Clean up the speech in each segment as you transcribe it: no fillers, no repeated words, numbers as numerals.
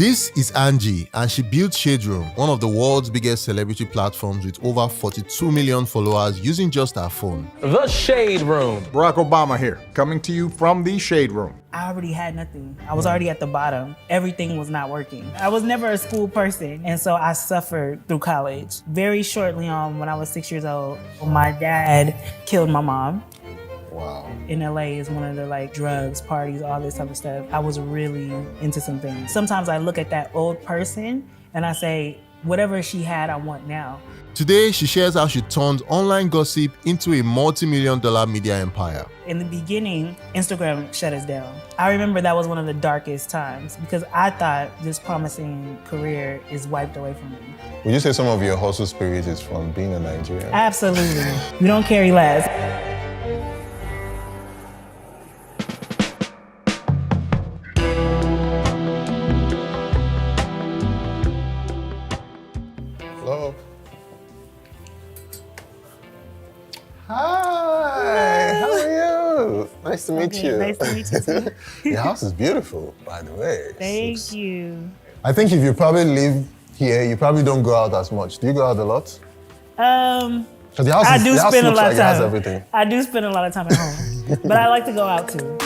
This is Angie, and she built Shade Room, one of the world's biggest celebrity platforms with over 42 million followers using just her phone. The Shade Room. Barack Obama here, coming to you from the Shade Room. I already had nothing. I was already at the bottom. Everything was not working. I was never a school person, and so I suffered through college. Very shortly on, when I was 6 years old, my dad killed my mom. Wow. In LA is one of the drugs, parties, all this type of stuff. I was really into some things. Sometimes I look at that old person and I say, whatever she had, I want now. Today, she shares how she turned online gossip into a multi-million-dollar media empire. In the beginning, Instagram shut us down. I remember that was one of the darkest times because I thought this promising career is wiped away from me. Would you say some of your hustle spirit is from being a Nigerian? Absolutely. We don't carry less. Hello. Hi, how are you? Nice to meet you. Nice to meet you too. Your house is beautiful, by the way. Thank you. I think if you probably live here, you probably don't go out as much. Do you go out a lot? So the house I do spend a lot of It has time. everything. I do spend a lot of time at home, but I like to go out too.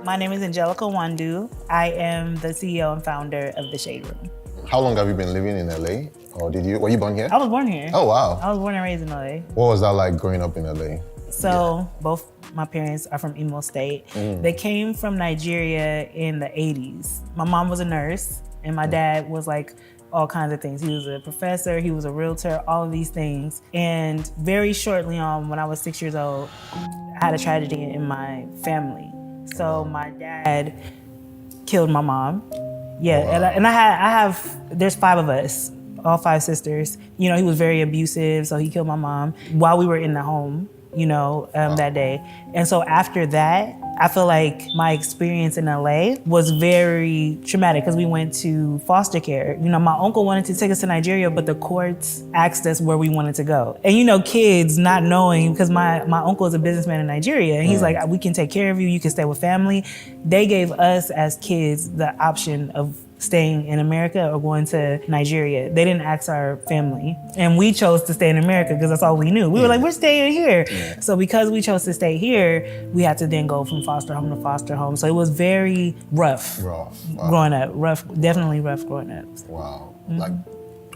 My name is Angelica Wandu. I am the CEO and founder of The Shade Room. How long have you been living in LA? Or were you born here? I was born here. Oh, wow. I was born and raised in LA. What was that like growing up in LA? So both my parents are from Imo State. They came from Nigeria in the 80s. My mom was a nurse and my dad was all kinds of things. He was a professor, he was a realtor, all of these things. And very shortly on, when I was 6 years old, I had a tragedy in my family. So my dad killed my mom. Yeah, wow. There's 5 of us, all 5 sisters. You know, he was very abusive, so he killed my mom while we were in the home, that day. And so after that, I feel like my experience in LA was very traumatic because we went to foster care. My uncle wanted to take us to Nigeria, but the courts asked us where we wanted to go. And kids not knowing, because my uncle is a businessman in Nigeria, and he's like, we can take care of you, you can stay with family. They gave us as kids the option of staying in America or going to Nigeria. They didn't ask our family. And we chose to stay in America because that's all we knew. We were like, we're staying here. Yeah. So because we chose to stay here, we had to then go from foster home to foster home. So it was very rough. Wow. Growing up. Definitely rough growing up. Wow.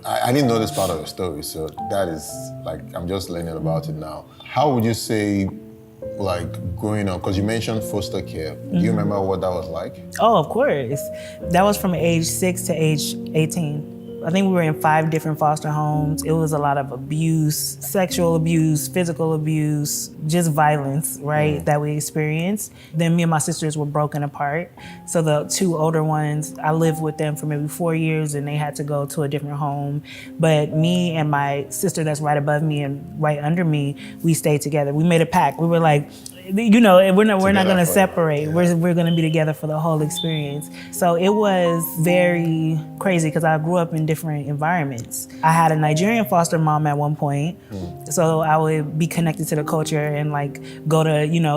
I didn't know this part of the story, so that is I'm just learning about it now. How would you say growing up, because you mentioned foster care. Do you remember what that was like? Oh, of course. That was from age 6 to age 18. I think we were in 5 different foster homes. It was a lot of abuse, sexual abuse, physical abuse, just violence, right, that we experienced. Then me and my sisters were broken apart. So the 2 older ones, I lived with them for maybe 4 years and they had to go to a different home. But me and my sister that's right above me and right under me, we stayed together. We made a pact. We were like, we're not gonna separate. Yeah. We're gonna be together for the whole experience. So it was very crazy because I grew up in different environments. I had a Nigerian foster mom at one point, so I would be connected to the culture and go to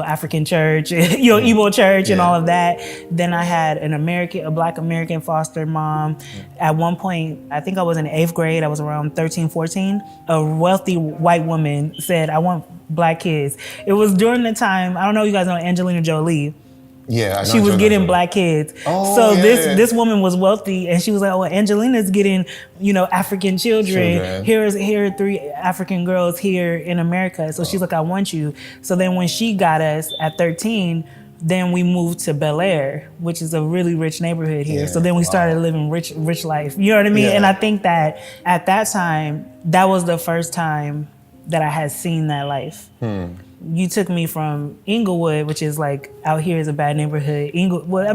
African church, Igbo church, and all of that. Then I had a Black American foster mom. At one point, I think I was in 8th grade. I was around 13, 14. A wealthy white woman said, "I want Black kids." It was during the time, I don't know if you guys know Angelina Jolie. Yeah, I know. She was getting Black kids. Oh, so yeah, this woman was wealthy and she was like, "Oh, Angelina's getting, African children. Here are 3 African girls here in America." So she's like, "I want you." So then when she got us at 13, then we moved to Bel Air, which is a really rich neighborhood here. Yeah, so then we started living rich life. You know what I mean? Yeah. And I think that at that time, that was the first time that I had seen that life. You took me from Inglewood, which is out here is a bad neighborhood. Inglewood,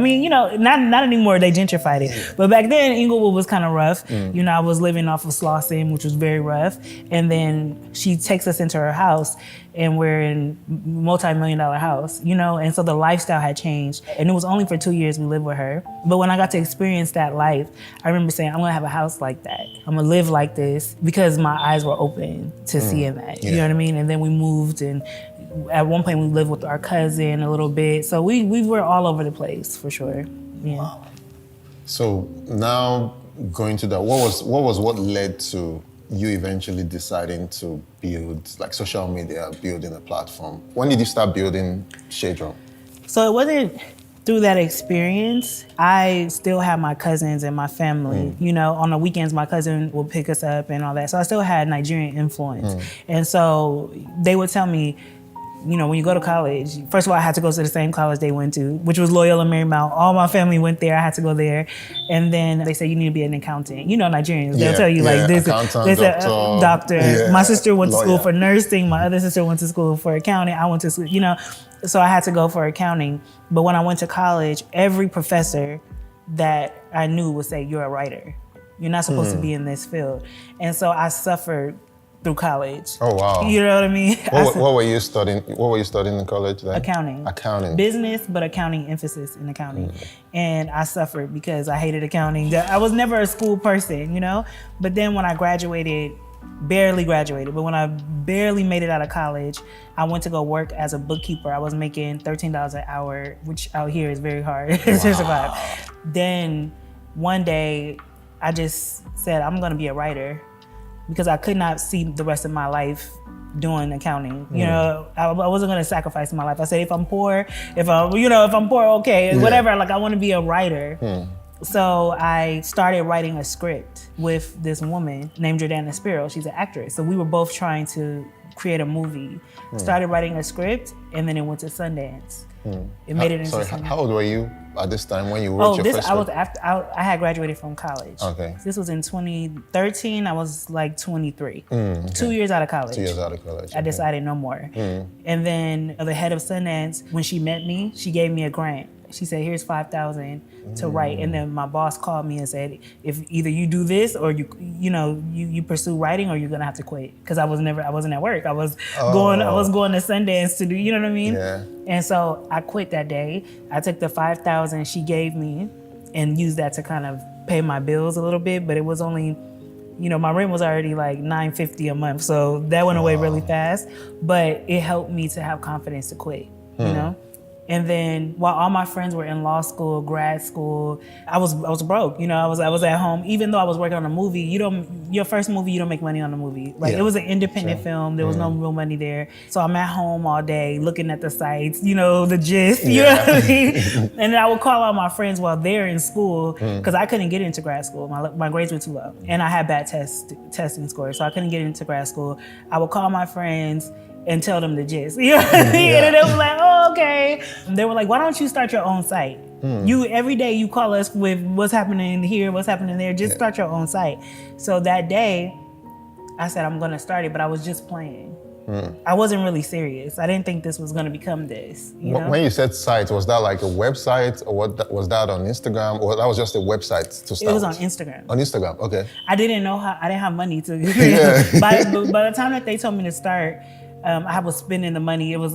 not anymore, they gentrified it. But back then, Inglewood was kind of rough. I was living off of Slauson, which was very rough. And then she takes us into her house and we're in multi-million-dollar house, and so the lifestyle had changed. And it was only for 2 years we lived with her. But when I got to experience that life, I remember saying, I'm gonna have a house like that. I'm gonna live like this because my eyes were open to seeing that, you know what I mean? And then we moved and At one point, we lived with our cousin a little bit. So we were all over the place for sure. Yeah. Wow. So now going to that, what led to you eventually deciding to build like social media, building a platform? When did you start building Shade Room? So it wasn't through that experience. I still have my cousins and my family. You know, on the weekends, my cousin would pick us up and all that. So I still had Nigerian influence. And so they would tell me, you know, when you go to college, first of all, I had to go to the same college they went to, which was Loyola Marymount. All my family went there. I had to go there. And then they said, you need to be an accountant. You know, Nigerians, they'll tell you like this. Accountant, doctor. Yeah, my sister went to lawyer. school for nursing. My other sister went to school for accounting. I went to school, you know, so I had to go for accounting. But when I went to college, every professor that I knew would say, you're a writer. You're not supposed to be in this field. And so I suffered through college. Oh wow! You know what I mean? What were you studying? What were you studying in college then? Accounting. Accounting. Business, but accounting, emphasis in accounting. And I suffered because I hated accounting. I was never a school person, you know? But then when I graduated, barely graduated, but when I barely made it out of college, I went to go work as a bookkeeper. I was making $13 an hour, which out here is very hard to survive. Then one day, I just said, I'm gonna be a writer, because I could not see the rest of my life doing accounting. You know, I wasn't gonna sacrifice my life. I said, if I'm poor, if I'm poor, okay, whatever. Like I want to be a writer. So I started writing a script with this woman named Jordana Spiro. She's an actress. So we were both trying to create a movie. Started writing a script, and then it went to Sundance. It made it into Sundance. How old were you at this time when you wrote your first script? I had graduated from college. Okay. This was in 2013. I was like 23. 2 years out of college. 2 years out of college. I decided no more. And then the head of Sundance, when she met me, she gave me a grant. She said, here's $5,000 to write. And then my boss called me and said, if either you do this or you pursue writing, or you're gonna have to quit. Because I wasn't at work. I was going to Sundance to do, you know what I mean? Yeah. And so I quit that day. I took the $5,000 she gave me and used that to kind of pay my bills a little bit, but it was only, you know, my rent was already like $950 a month. So that went away really fast, but it helped me to have confidence to quit, you know? And then while all my friends were in law school, grad school, I was broke. You know, I was at home. Even though I was working on a movie, your first movie, you don't make money on the movie. Like it was an independent film. There was no real money there. So I'm at home all day looking at the sites, you know, the gist, you know what I mean? And then I would call all my friends while they're in school, because I couldn't get into grad school. My grades were too low. And I had bad testing scores, so I couldn't get into grad school. I would call my friends and tell them the gist. You know what I mean? And they were like, oh, okay. And they were like, why don't you start your own site? You every day you call us with what's happening here, what's happening there, just start your own site. So that day, I said, I'm gonna start it, but I was just playing. I wasn't really serious. I didn't think this was gonna become this. You know? When you said site, was that like a website, or was that on Instagram, or that was just a website to start? It was on Instagram. On Instagram, okay. I didn't have money to. By the time that they told me to start, I was spending the money. I was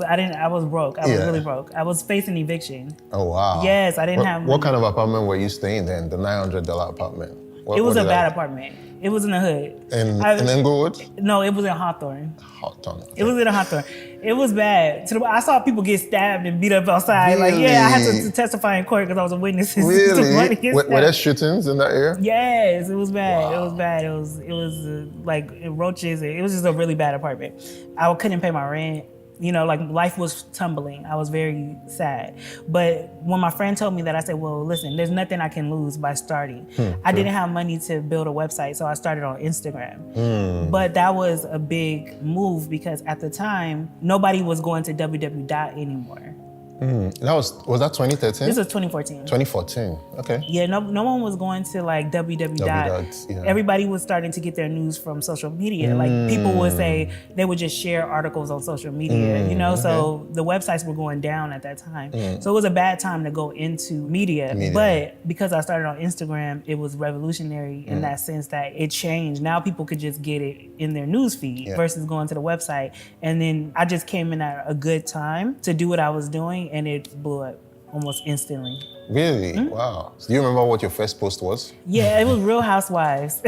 broke. I was really broke. I was facing eviction. Oh wow. Yes, I didn't have money. What kind of apartment were you staying in? The $900 apartment? It was a bad apartment. It was in the hood. In Inglewood? No, it was in Hawthorne. Hawthorne. Okay. It was in Hawthorne. It was bad. I saw people get stabbed and beat up outside. Really? Like, yeah, I had to testify in court because I was a witness. Really? Were there shootings in that area? Yes, it was bad. Wow. It was bad. It was like roaches. It was just a really bad apartment. I couldn't pay my rent. You know, like life was tumbling. I was very sad. But when my friend told me that, I said, well, listen, there's nothing I can lose by starting. I didn't have money to build a website, so I started on Instagram. But that was a big move because at the time, nobody was going to www. anymore. Was that 2013? This was 2014. 2014, okay. Yeah, no one was going to like www. Yeah. Everybody was starting to get their news from social media. Like people would say, they would just share articles on social media, you know? Okay. So the websites were going down at that time. So it was a bad time to go into media. But because I started on Instagram, it was revolutionary in that sense that it changed. Now people could just get it in their news feed versus going to the website. And then I just came in at a good time to do what I was doing, and it blew up almost instantly. Really? Mm-hmm. Wow. So do you remember what your first post was? Yeah, it was Real Housewives.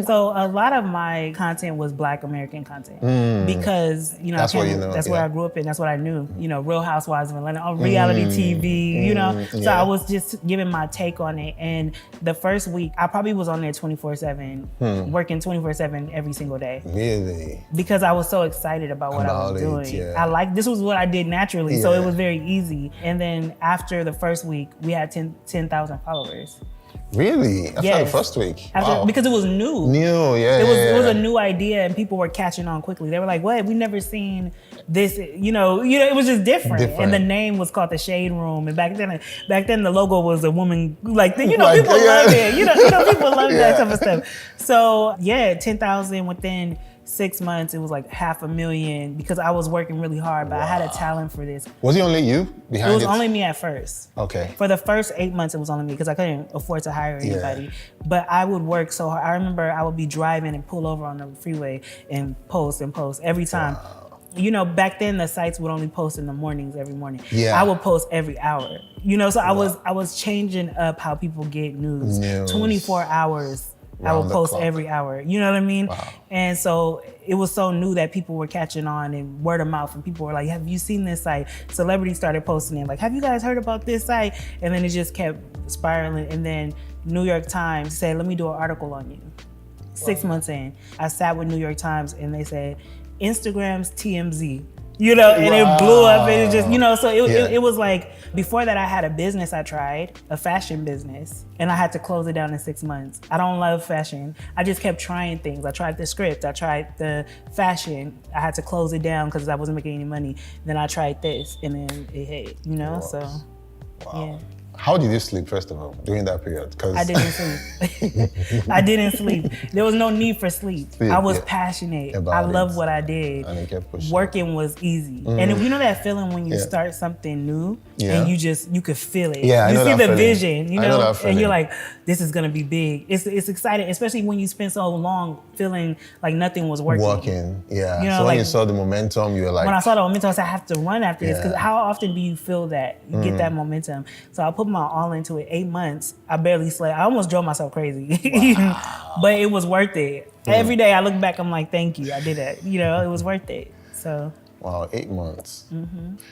So a lot of my content was Black American content because, you know, That's what you know, that's where yeah. I grew up in. That's what I knew. You know, Real Housewives of Atlanta, on reality TV, you know. So yeah. I was just giving my take on it. And the first week, I probably was on there 24/7, working 24/7 every single day. Really? Because I was so excited about what I was About it, doing. yeah. This was what I did naturally, so Yeah. it was very easy. And then after the first week, we had 10,000 followers. Really? After the Yes. first week? After, Wow. because it was new. New, yeah. It was a new idea, and people were catching on quickly. They were like, "What? We never seen this." You know, it was just different. And the name was called the Shade Room. And back then, the logo was a woman. Like, you know, people love it. You know, people love that type of stuff. So yeah, 10,000 within 6 months. It was like 500,000 because I was working really hard, but I had a talent for this. Was it only you behind it? It was only me at first. Okay. For the first 8 months, it was only me because I couldn't afford to hire anybody. But I would work so hard. I remember I would be driving and pull over on the freeway and post every time. Wow. You know, back then the sites would only post in the mornings every morning. Yeah. I would post every hour. You know, so I was changing up how people get news. 24 hours. I would post every hour. You know what I mean? Wow. And so it was so new that people were catching on, and word of mouth, and people were like, "Have you seen this site?" Celebrities started posting it, like, "Have you guys heard about this site?" And then it just kept spiraling. And then New York Times said, "Let me do an article on you." 6 months in, I sat with New York Times, and they said, "Instagram's TMZ." You know, and it blew up, and it just, you know, so it was like, before that I had a business I tried, a fashion business, and I had to close it down in 6 months. I don't love fashion. I just kept trying things. I tried the script, I tried the fashion. I had to close it down because I wasn't making any money. Then I tried this, and then it hit, you know, so, yeah. How did you sleep, first of all, during that period? I didn't sleep. I didn't sleep. There was no need for sleep. I was passionate. I loved what I did. And it kept pushing. Working was easy. And if you know that feeling when you start something new and you could feel it. Yeah, I know you see that the feeling. vision, you know, that and you're like, this is gonna be big. It's exciting, especially when you spend so long feeling like nothing was working. Yeah. You know, so when like, you saw the momentum, you were like, when I saw the momentum, I said, I have to run after this, because how often do you feel that? You get that momentum. So I put my all into it. 8 months, I barely slept. I almost drove myself crazy. But it was worth it. Every day I look back, I'm like, thank you, I did it. You know, it was worth it. So. Wow, 8 months.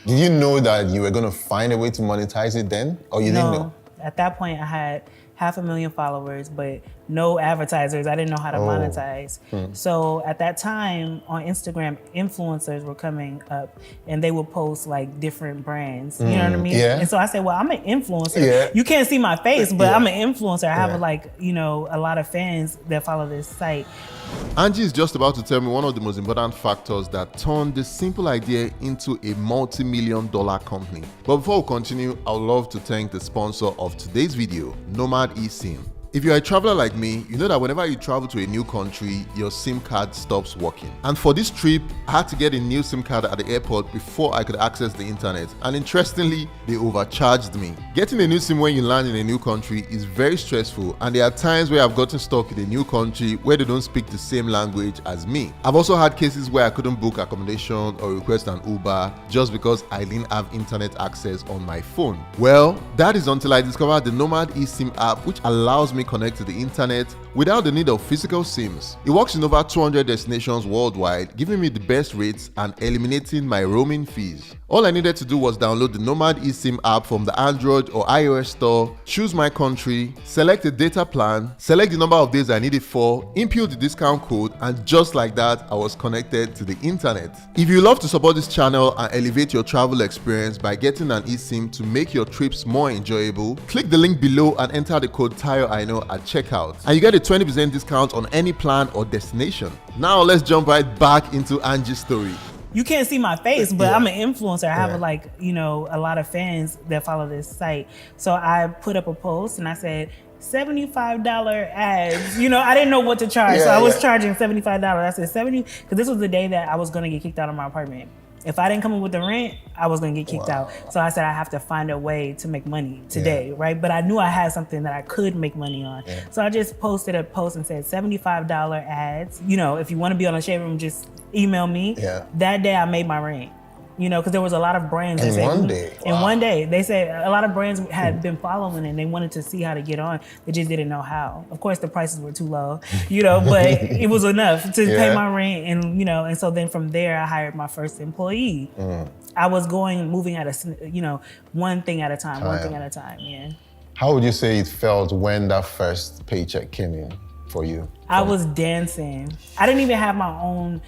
Did you know that you were going to find a way to monetize it then? Or you didn't know? At that point, I had 500,000 followers, but no advertisers. I didn't know how to monetize. So at that time on Instagram, influencers were coming up, and they would post like different brands. You know what I mean? Yeah. And so I said, well, I'm an influencer. Yeah. You can't see my face, but I'm an influencer. I have a lot of fans that follow this site. Angie is just about to tell me one of the most important factors that turned this simple idea into a multi-million-dollar company. But before we continue, I would love to thank the sponsor of today's video, Nomad eSIM. If you're a traveler like me, you know that whenever you travel to a new country, your SIM card stops working. And for this trip, I had to get a new SIM card at the airport before I could access the internet. And interestingly, they overcharged me. Getting a new SIM when you land in a new country is very stressful, and there are times where I've gotten stuck in a new country where they don't speak the same language as me. I've also had cases where I couldn't book accommodation or request an Uber just because I didn't have internet access on my phone. Well, that is until I discovered the Nomad eSIM app, which allows me connect to the internet without the need of physical SIMs. It works in over 200 destinations worldwide, giving me the best rates and eliminating my roaming fees. All I needed to do was download the Nomad eSIM app from the Android or iOS store, choose my country, select a data plan, select the number of days I need it for, input the discount code, and just like that, I was connected to the internet. If you love to support this channel and elevate your travel experience by getting an eSIM to make your trips more enjoyable, click the link below and enter the code TAYOIKNOW at checkout, and you get a 20% discount on any plan or destination. Now let's jump right back into Angie's story. You can't see my face, but I'm an influencer. I have a lot of fans that follow this site. So I put up a post and I said, $75 ads. You know, I didn't know what to charge. So I was charging $75. I said 70, because this was the day that I was gonna get kicked out of my apartment. If I didn't come up with the rent, I was gonna get kicked out. So I said I have to find a way to make money today, right? But I knew I had something that I could make money on. So I just posted a post and said $75 ads. You know, if you wanna be on a Shade Room, just email me. That day I made my rent. You know, because there was a lot of brands. In that said, one day? In Wow. one day. They said a lot of brands had been following and they wanted to see how to get on. They just didn't know how. Of course, the prices were too low, you know, but it was enough to Yeah. pay my rent. And, you know, and so then from there, I hired my first employee. I was moving at a, you know, one thing at a time, yeah. How would you say it felt when that first paycheck came in for you? I was dancing. I didn't even have my own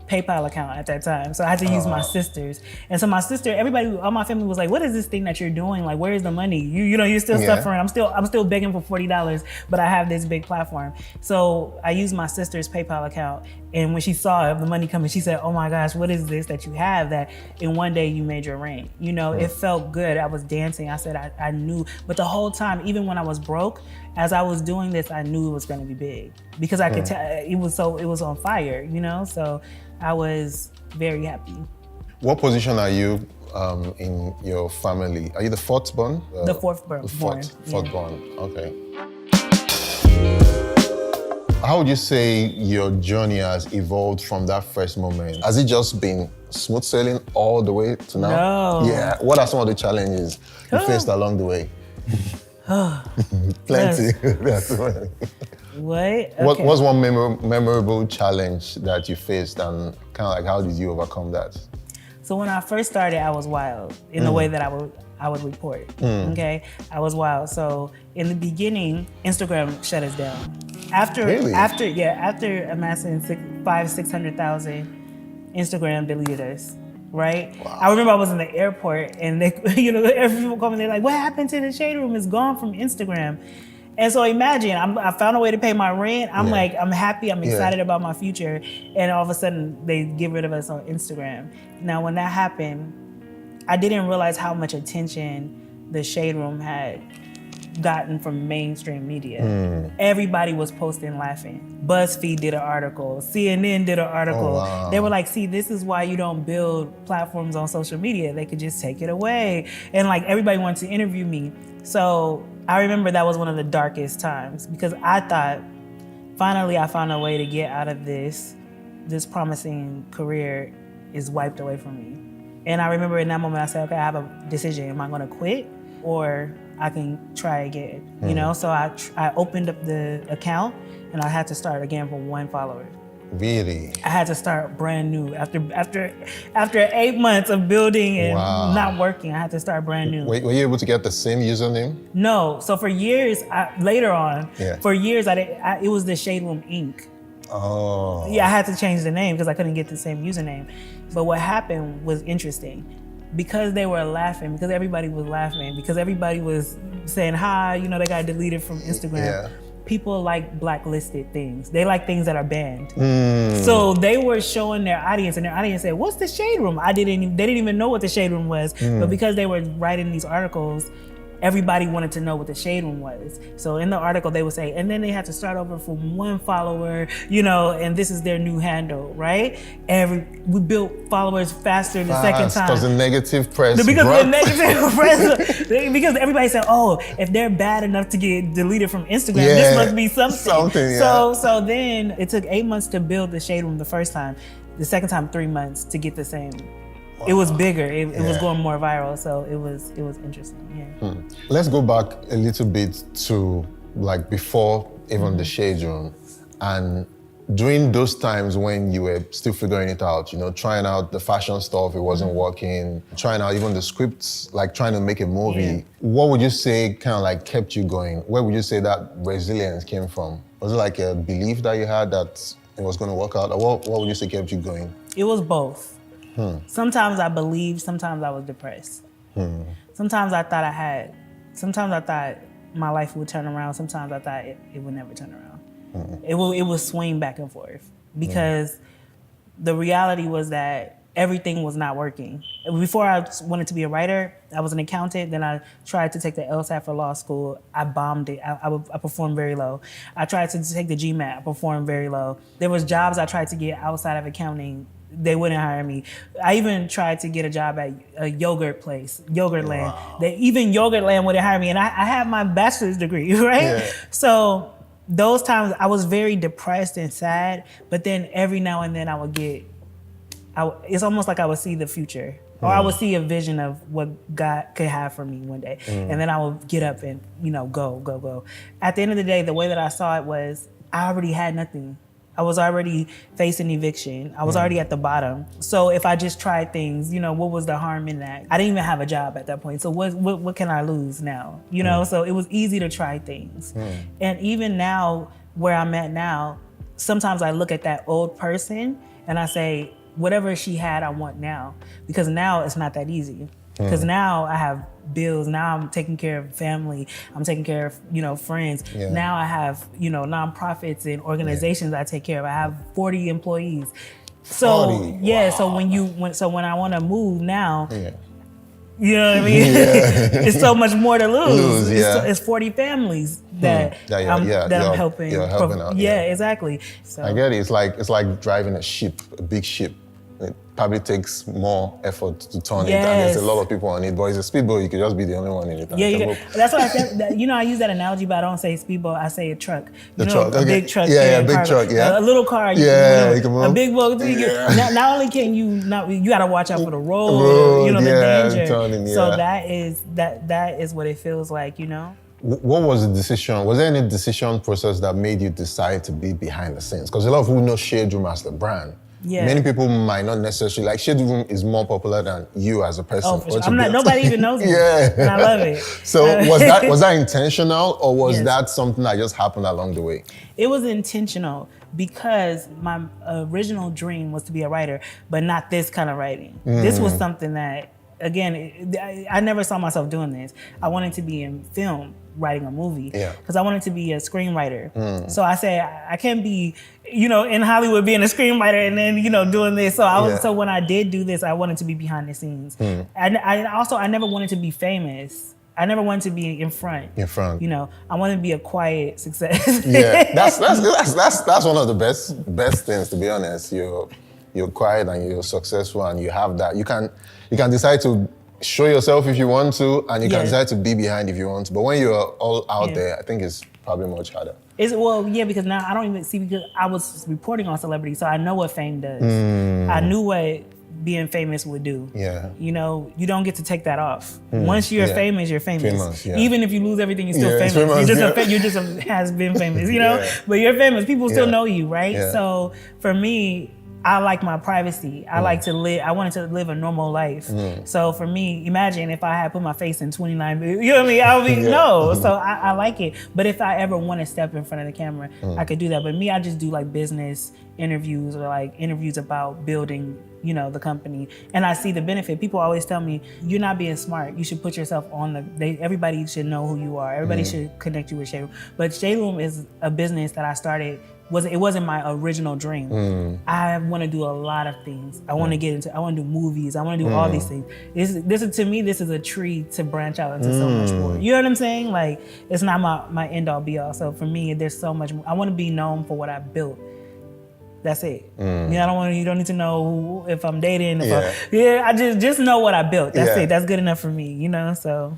PayPal account at that time. So I had to use my sister's. And so my sister, everybody, all my family was like, what is this thing that you're doing? Like, where is the money? You know, you're still Yeah. suffering. I'm still begging for $40, but I have this big platform. So I used my sister's PayPal account. And when she saw the money coming, she said, oh my gosh, what is this that you have that in one day you made your rent? You know, it felt good. I was dancing. I said, I knew. But the whole time, even when I was broke, as I was doing this, I knew it was going to be big because I could tell it was on fire, you know? So I was very happy. What position are you in your family? Are you the fourth born? The fourth born. Fourth Yeah. born, okay. How would you say your journey has evolved from that first moment? Has it just been smooth sailing all the way to now? No. Yeah. What are some of the challenges you faced along the way? Plenty. That's right. What? Okay. What was one memorable challenge that you faced, and kind of like how did you overcome that? So when I first started, I was wild in the way that I would report. Okay, I was wild. So in the beginning, Instagram shut us down. After amassing 600,000, Instagram deleted us. Right? Wow. I remember I was in the airport and they, you know, everyone called me. They're like, "What happened to the Shade Room? It's gone from Instagram." And so imagine, I found a way to pay my rent. I'm like, I'm happy, I'm excited about my future. And all of a sudden, they get rid of us on Instagram. Now, when that happened, I didn't realize how much attention the Shade Room had gotten from mainstream media. Everybody was posting laughing. BuzzFeed did an article. CNN did an article. Oh, wow. They were like, see, this is why you don't build platforms on social media. They could just take it away. And like everybody wanted to interview me. So I remember that was one of the darkest times because I thought, finally I found a way to get out of this promising career is wiped away from me. And I remember in that moment I said, okay, I have a decision. Am I gonna quit or I can try again, you know? So I opened up the account and I had to start again from 1 follower. Really? I had to start brand new. After 8 months of building and not working, I had to start brand new. Were you able to get the same username? No, so for years, later on, it was the Shade Room Inc. Oh. Yeah, I had to change the name because I couldn't get the same username. But what happened was interesting. Because they were laughing, because everybody was laughing, because everybody was saying hi, you know, they got deleted from Instagram. Yeah. People like blacklisted things. They like things that are banned. So they were showing their audience, and their audience said, "What's the Shade Room?" They didn't even know what the Shade Room was. But because they were writing these articles, everybody wanted to know what the Shade Room was. So in the article, they would say, and then they had to start over from 1 follower, you know, and this is their new handle, right? We built followers faster the second time. Because the negative press Because broke. the negative press, because everybody said, oh, if they're bad enough to get deleted from Instagram, this must be something. So then it took 8 months to build the Shade Room the first time. The second time, 3 months to get the same. It was bigger. It was going more viral, so it was interesting. Yeah. Let's go back a little bit to like before even the Shade Room, and during those times when you were still figuring it out, you know, trying out the fashion stuff, it wasn't working, trying out even the scripts, like trying to make a movie. Yeah. What would you say kind of like kept you going? Where would you say that resilience came from? Was it like a belief that you had that it was going to work out, or what would you say kept you going? It was both. Sometimes I believed, sometimes I was depressed. Sometimes I thought my life would turn around. Sometimes I thought it would never turn around. It would swing back and forth because the reality was that everything was not working. Before I wanted to be a writer, I was an accountant. Then I tried to take the LSAT for law school. I bombed it. I performed very low. I tried to take the GMAT. I performed very low. There was jobs I tried to get outside of accounting. They wouldn't hire me. I even tried to get a job at a yogurt place, Yogurtland. Even Yogurtland wouldn't hire me, and I had my bachelor's degree, right? Yeah. So those times I was very depressed and sad, but then every now and then I would it's almost like I would see the future. or I would see a vision of what God could have for me one day. And then I would get up and, go. At the end of the day, the way that I saw it was I already had nothing. I was already facing eviction. I was already at the bottom. So if I just tried things, what was the harm in that? I didn't even have a job at that point. So what can I lose now? So it was easy to try things. And even now, where I'm at now, sometimes I look at that old person and I say, whatever she had, I want now. Because now it's not that easy. Because now I have bills. Now I'm taking care of family. I'm taking care of, friends. Yeah. Now I have, nonprofits and organizations I take care of. I have 40 employees. So 40? yeah, Wow. so when I want to move now, Yeah. you know what I mean? It's so much more to lose. Yeah. It's 40 families that I'm helping. You're helping out. Yeah, exactly. So I get it. It's like driving a big ship. It probably takes more effort to turn it, and there's a lot of people on it. But it's a speedboat, you could just be the only one in it. Yeah, that's why I said that, I use that analogy, but I don't say speedboat. I say a truck. Truck, a big truck. Yeah, big cargo. truck. Yeah, a little car. You can move. A big boat. Not only can you got to watch out for the road. The danger. Turning, So that is what it feels like. What was the decision? Was there any decision process that made you decide to be behind the scenes? Because a lot of people know Shade Room as the brand. Yeah. Many people might not necessarily Shade Room is more popular than you as a person. Oh, for sure. Nobody even knows me. Yeah. And I love it. So was that intentional, or was that something that just happened along the way? It was intentional because my original dream was to be a writer, but not this kind of writing. This was something that, again, I never saw myself doing this. I wanted to be in film, writing a movie, because I wanted to be a screenwriter. So I said, I can't be, in Hollywood being a screenwriter and then, doing this. So so when I did do this, I wanted to be behind the scenes. And I never wanted to be famous. I never wanted to be in front. I wanted to be a quiet success. Yeah, that's one of the best things, to be honest. You're quiet and you're successful and you have that. You can decide to show yourself if you want to, and you can decide to be behind if you want to. But when you're all out there, I think it's probably much harder. Because now I don't even see, because I was reporting on celebrity, so I know what fame does. I knew what being famous would do. Yeah. You don't get to take that off. Once you're famous, you're famous. Yeah. Even if you lose everything, you're still famous. You just has been famous, But you're famous. People still know you, right? Yeah. So for me, I like my privacy. I wanted to live a normal life. So for me, imagine if I had put my face in 29, you know what I mean? I would be, no. So I like it. But if I ever want to step in front of the camera, I could do that. But me, I just do like business interviews, or like interviews about building, the company. And I see the benefit. People always tell me, you're not being smart. You should put yourself on everybody should know who you are. Everybody should connect you with Shade Room. But Shade Room is a business that I started. It wasn't my original dream. I want to do a lot of things. I want to do movies. I want to do all these things. This is a tree to branch out into so much more. You know what I'm saying? Like, it's not my end all be all. So for me, there's so much more. I want to be known for what I built. That's it. You don't need to know if I'm dating. I just know what I built. That's it. That's good enough for me, so.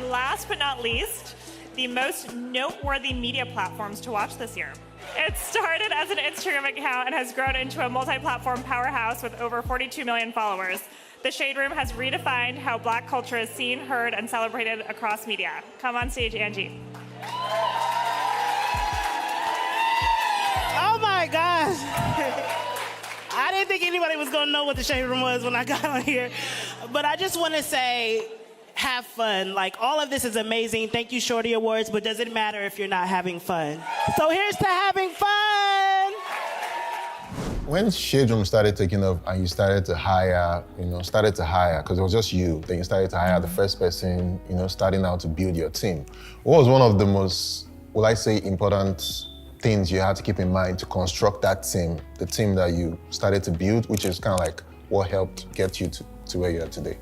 Last but not least, the most noteworthy media platforms to watch this year. It started as an Instagram account and has grown into a multi-platform powerhouse with over 42 million followers. The Shade Room has redefined how Black culture is seen, heard, and celebrated across media. Come on stage, Angie. Oh my gosh. I didn't think anybody was going to know what the Shade Room was when I got on here. But I just want to say, have fun. Like, all of this is amazing. Thank you, Shorty Awards, but does it matter if you're not having fun? So here's to having fun. When Shade Room started taking off and you started to hire, because it was just you, then you started to hire the first person, starting out to build your team. What was one of the most, important things you had to keep in mind to construct that team, the team that you started to build, which is kind of like what helped get you to where you are today?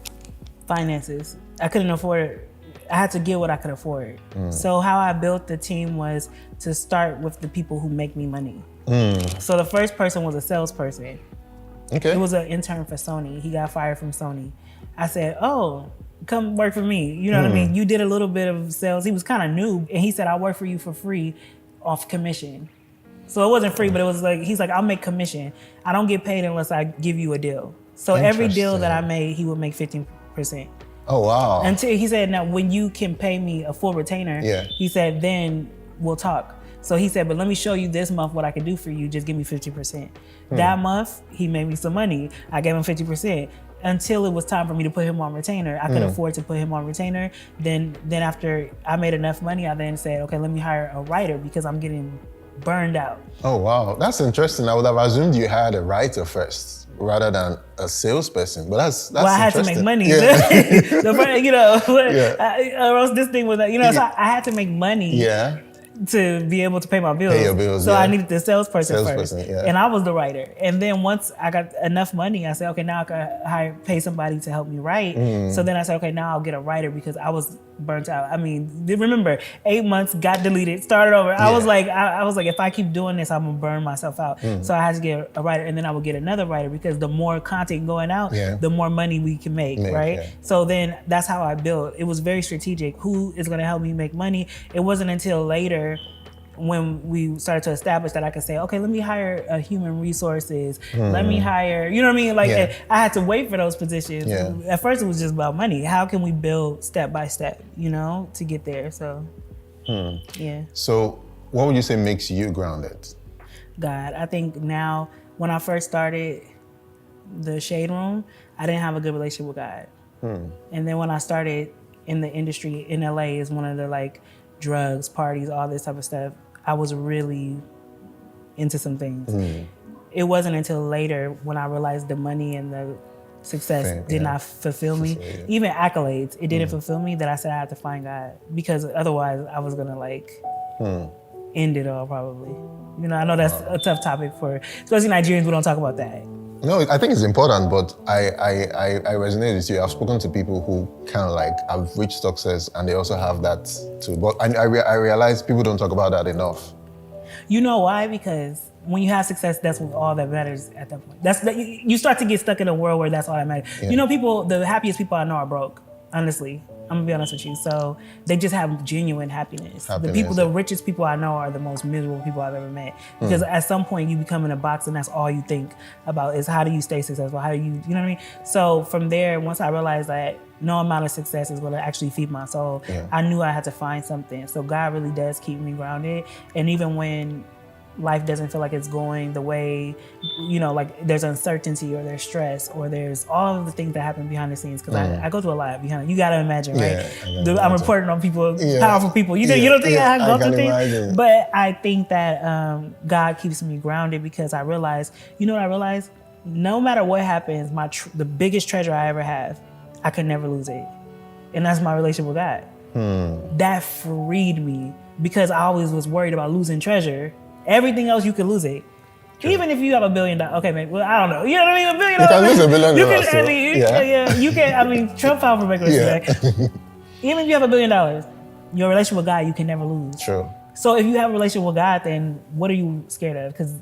Finances. I couldn't afford it. I had to get what I could afford. So how I built the team was to start with the people who make me money. So the first person was a salesperson. Okay. It was an intern for Sony. He got fired from Sony. I said, oh, come work for me. You know what I mean? You did a little bit of sales. He was kind of new. And he said, I'll work for you for free off commission. So it wasn't free, but it was like, he's like, I'll make commission. I don't get paid unless I give you a deal. So every deal that I made, he would make 15%. Oh, wow. Until he said, now when you can pay me a full retainer, he said, then we'll talk. So he said, but let me show you this month what I can do for you. Just give me 50%. That month, he made me some money. I gave him 50%. Until it was time for me to put him on retainer. I could afford to put him on retainer. Then after I made enough money, I then said, okay, let me hire a writer because I'm getting burned out. Oh, wow. That's interesting. I would have assumed you hired a writer first rather than a salesperson. But that's well, I had to make money. You know, or else this thing was, you know, so I had to make money. Yeah. To be able to pay my bills. Pay your bills, so I needed the salesperson first. Yeah. And I was the writer. And then once I got enough money, I said, okay, now I can pay somebody to help me write. So then I said, okay, now I'll get a writer because I was burnt out. I mean, remember, 8 months, got deleted, started over. I was like, if I keep doing this, I'm gonna burn myself out. So I had to get a writer, and then I would get another writer because the more content going out, the more money we can make, right? Yeah. So then that's how I built. It was very strategic. Who is gonna help me make money? It wasn't until later when we started to establish that I could say, okay, let me hire a human resources. Let me hire, you know what I mean? Like I had to wait for those positions. At first it was just about money. How can we build step by step, you know, to get there? So, yeah. So what would you say makes you grounded? God, I think now when I first started the Shade Room, I didn't have a good relationship with God. And then when I started in the industry in LA is one of the like drugs, parties, all this type of stuff, I was really into some things. It wasn't until later when I realized the money and the success did not fulfill me. Even accolades, it didn't fulfill me, that I said I had to find God, because otherwise I was gonna like end it all probably. You know, I know that's a tough topic for, especially Nigerians, we don't talk about that. No, I think it's important, but I resonate with you. I've spoken to people who kind of like have reached success and they also have that too. But I realize people don't talk about that enough. You know why? Because when you have success, that's all that matters at that point. You start to get stuck in a world where that's all that matters. You know, the happiest people I know are broke, honestly. I'm gonna be honest with you. So they just have genuine happiness. The richest people I know are the most miserable people I've ever met. Because at some point you become in a box and that's all you think about is how do you stay successful? How do you know what I mean? So from there, once I realized that no amount of success is gonna actually feed my soul, I knew I had to find something. So God really does keep me grounded. And even when life doesn't feel like it's going the way, you know, like there's uncertainty or there's stress or there's all of the things that happen behind the scenes. Because I go through a lot behind. You got to imagine, right? I'm reporting on people, powerful people. You don't think I go through things? But I think that God keeps me grounded because I realize, you know what I realized? No matter what happens, the biggest treasure I ever have, I could never lose it. And that's my relationship with God. That freed me because I always was worried about losing treasure. Everything else, you can lose it. Even if you have $1 billion, okay, man, well, I don't know. You know what I mean? $1 billion. You can lose $1 billion. You can, you can, I mean, Trump filed for bankruptcy. Even if you have $1 billion, your relationship with God, you can never lose. True. So if you have a relationship with God, then what are you scared of? Because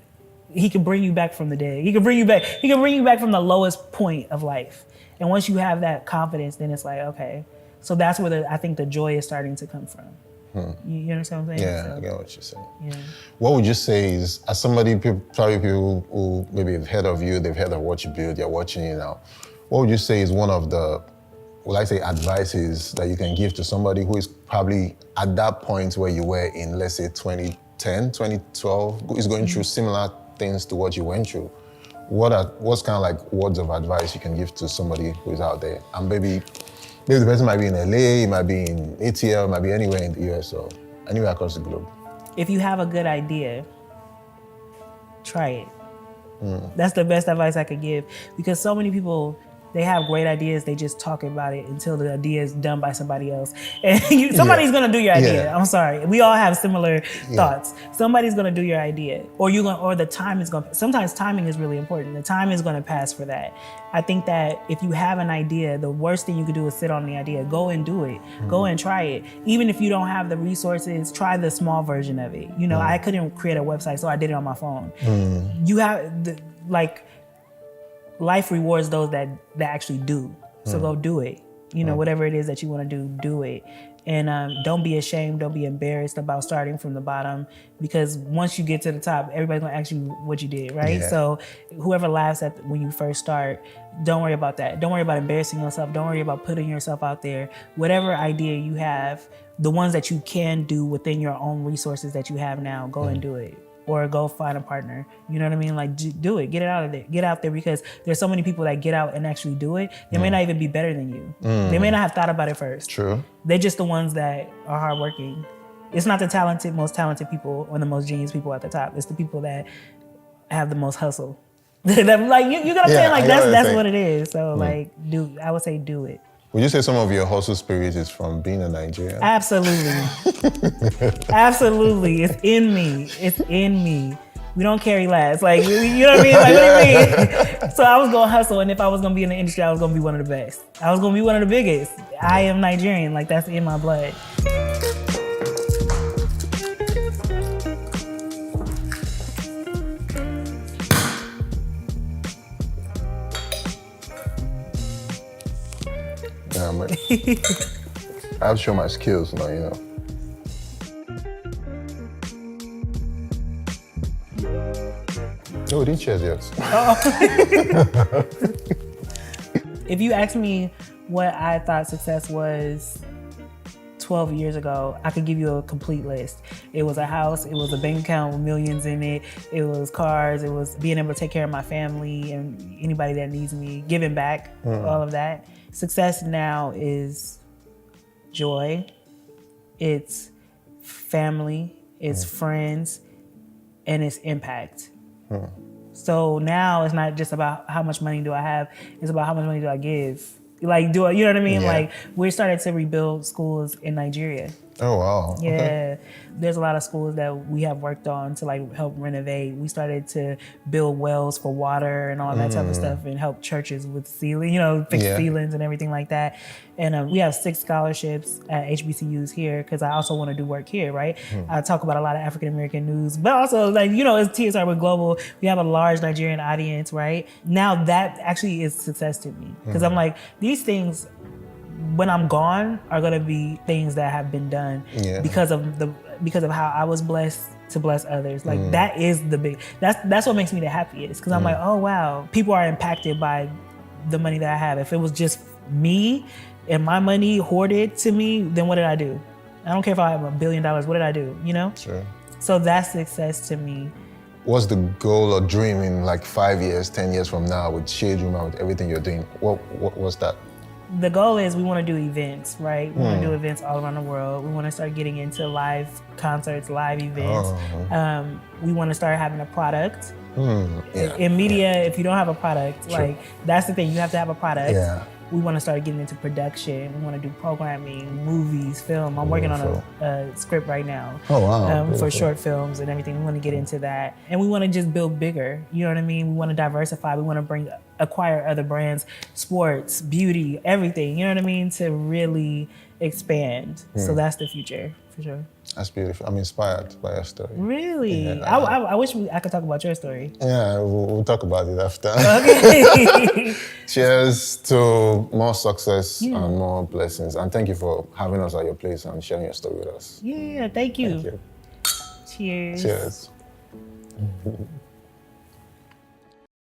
he can bring you back from the dead. He can bring you back from the lowest point of life. And once you have that confidence, then it's like, okay. So that's where I think the joy is starting to come from. You understand what I'm saying? Yeah, so, I get what you're saying. Yeah. What would you say is, as somebody, probably people who maybe have heard of you, they've heard of what you build, they're watching you now, what would you say is one of the, well, I say advices that you can give to somebody who is probably at that point where you were in, let's say 2010, 2012, who is going through similar things to what you went through? What's kind of like words of advice you can give to somebody who is out there? And maybe the person might be in LA, it might be in ATL, it might be anywhere in the US or anywhere across the globe. If you have a good idea, try it. That's the best advice I could give, because so many people, they have great ideas, they just talk about it until the idea is done by somebody else. And somebody's gonna do your idea. I'm sorry. We all have similar thoughts. Somebody's gonna do your idea, or the time is gonna, sometimes timing is really important. The time is gonna pass for that. I think that if you have an idea, the worst thing you could do is sit on the idea. Go and do it. Go and try it. Even if you don't have the resources, try the small version of it. You know, I couldn't create a website, so I did it on my phone. You have, life rewards those that actually do. So go do it. You know, whatever it is that you want to do it. And don't be ashamed, don't be embarrassed about starting from the bottom, because once you get to the top, everybody's gonna ask you what you did, right? Yeah. So whoever laughs at when you first start, don't worry about that. Don't worry about embarrassing yourself. Don't worry about putting yourself out there. Whatever idea you have, the ones that you can do within your own resources that you have now, go and do it. Or go find a partner. You know what I mean? Like, do it. Get it out of there. Get out there, because there's so many people that get out and actually do it. They may not even be better than you. They may not have thought about it first. True. They're just the ones that are hardworking. It's not the most talented people or the most genius people at the top. It's the people that have the most hustle. Like, you know what I'm saying? Like, that's what it is. So like, I would say do it. Would you say some of your hustle spirit is from being a Nigerian? Absolutely. Absolutely. It's in me. It's in me. We don't carry last. Like, you know what I mean? Like, what do you mean? So I was going to hustle, and if I was going to be in the industry, I was going to be one of the best. I was going to be one of the biggest. I am Nigerian. Like, that's in my blood. I have to show my skills now, you know. No, we didn't cheers yet. If you ask me what I thought success was 12 years ago, I could give you a complete list. It was a house, it was a bank account with millions in it, it was cars, it was being able to take care of my family and anybody that needs me, giving back, all of that. Success now is joy, it's family, it's friends, and it's impact. So now it's not just about how much money do I have, it's about how much money do I give. Like, you know what I mean? Yeah. Like, we started to rebuild schools in Nigeria. Oh, wow. Yeah, Okay. there's a lot of schools that we have worked on to like help renovate. We started to build wells for water and all that type of stuff, and help churches with ceiling, fix ceilings and everything like that. And we have 6 scholarships at HBCUs here, because I also want to do work here, right? I talk about a lot of African American news, but also like, as TSR with Global, we have a large Nigerian audience, right? Now that actually is success to me, because I'm like, these things, when I'm gone, are gonna be things that have been done because of how I was blessed to bless others. Like that is that's what makes me the happiest, because I'm like, oh wow, people are impacted by the money that I have. If it was just me and my money hoarded to me, then what did I do? I don't care if I have $1 billion. What did I do? Sure. So that's success to me. What's the goal or dream in like 5 years, 10 years from now with Shade Room and with everything you're doing? What's that? The goal is we want to do events, right? We want to do events all around the world. We want to start getting into live concerts, live events. We want to start having a product. In media, if you don't have a product, like that's the thing, you have to have a product. Yeah. We want to start getting into production. We want to do programming, movies, film. I'm working on a script right now for short films and everything. We want to get into that. And we want to just build bigger. You know what I mean? We want to diversify. We want to acquire other brands, sports, beauty, everything. You know what I mean? To really expand. So that's the future, for sure. That's beautiful. I'm inspired by your story. Really? Yeah, I wish I could talk about your story. Yeah, we'll talk about it after. Okay. Cheers to more success and more blessings. And thank you for having us at your place and sharing your story with us. Yeah, thank you. Thank you. Cheers. Cheers.